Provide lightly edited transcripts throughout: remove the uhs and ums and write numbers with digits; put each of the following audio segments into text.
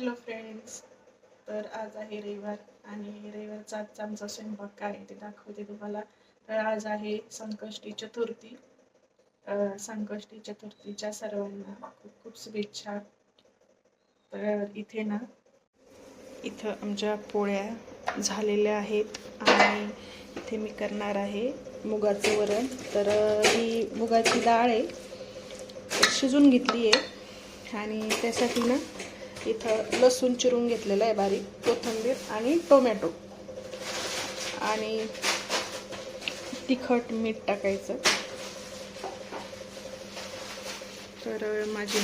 Hello friends. तर आज आहे रविवार आणि रविवारचा आजचा आमचा स्वयंपाक काय आहे ते दाखवते तुम्हाला. तर आज आहे संकष्टी चतुर्थी. संकष्टी चतुर्थीच्या सर्वांना खूप खूप शुभेच्छा. तर इथं आमच्या पोळ्या झालेल्या आहेत आणि इथे मी करणार आहे मुगाचं वरण. तर ही मुगाची डाळ आहे, शिजून घेतली आहे आणि त्यासाठी इथं लसूण चिरून घेतलेला आहे बारीक, कोथिंबीर आणि टोमॅटो आणि तिखट मीठ टाकायचं. तर माझी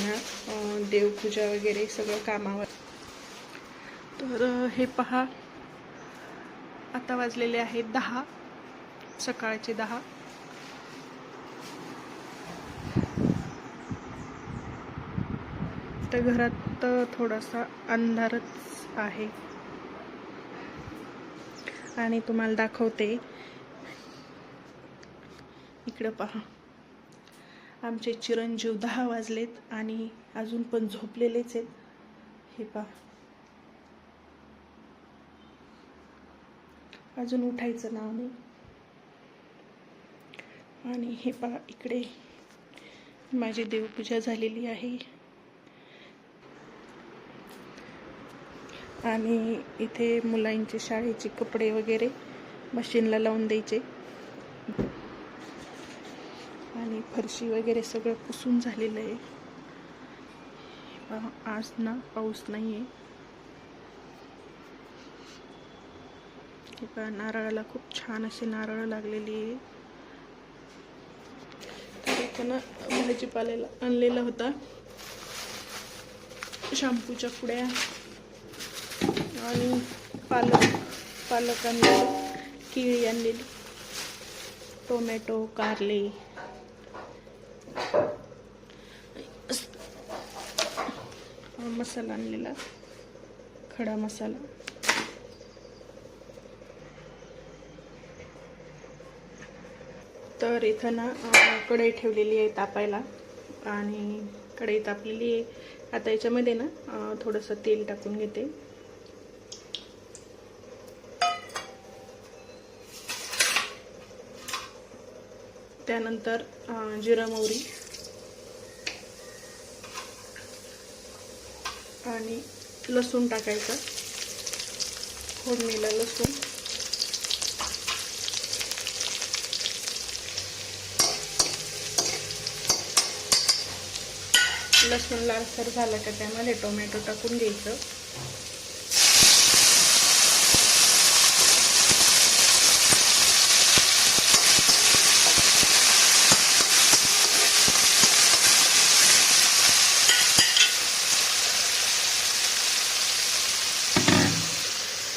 देवपूजा वगैरे सगळं कामावर. तर हे पहा, आता वाजलेले आहेत 10, सकाळचे 10. तर घरात थोडासा अंधारच आहे आणि तुम्हाला दाखवते. इकडं पहा, आमचे चिरंजीव 10 वाजलेत आणि अजून पण झोपलेलेच आहेत. हे पहा, अजून उठायचं नाव नाही. आणि हे पहा, इकडे माझी देवपूजा झालेली आहे आणि इथे मुलांचे शाळेचे कपडे वगैरे मशीनला लावून द्यायचे आणि फरशी वगैरे सगळं पुसून झालेलं आहे. आज पाऊस नाही आहे. नारळाला खूप छान अशी नारळ लागलेली आहे. तर इथं भाजीपाल्याला आणलेला होता, शॅम्पूच्या पुड्या आणि पालक आणलेली, केळी आणलेली, टोमॅटो, कारले, मसाला आणलेला, खडा मसाला. तर इथं कढई ठेवलेली आहे तापायला आणि कढई तापलेली आहे. आता याच्यामध्ये थोडंसं तेल टाकून घेते. त्यानंतर जिरं, मोहरी आणि लसूण टाकायचं. फोडणीला लसूण, लसूण लालसर झालं का त्यामध्ये टोमॅटो टाकून घ्यायचं.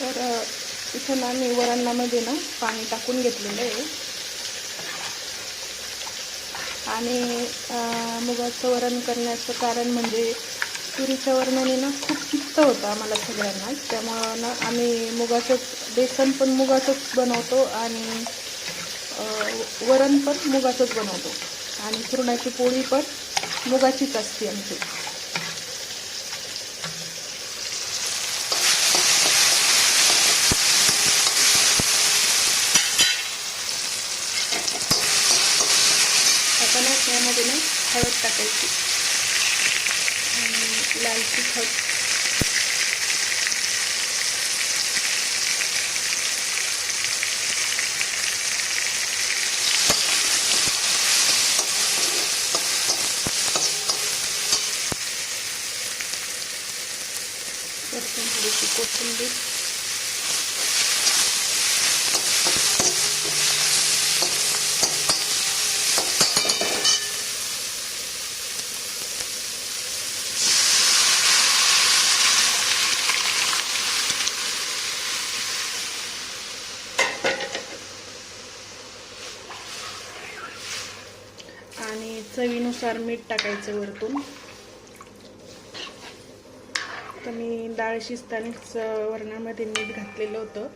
तर इथं मी वरणामध्ये पाणी टाकून घेतलेलं आहे आणि मुगाचं वरण करण्याचं कारण म्हणजे तुरीच्या वरणाने खूप पित्त होतं आम्हाला सगळ्यांना. त्यामुळं आम्ही बेसन पण मुगाचंच बनवतो आणि वरण पण मुगाचंच बनवतो आणि पुरणाची पोळी पण मुगाचीच असते आमची. त्यामध्ये हळद टाकायची आणि लाल तिखट, थोडीशी कोथिंबीर, आणि चवीनुसार मीठ टाकायचं वरतून. तर मी डाळ शिजतानाच वरणामध्ये मीठ घातलेलं होतं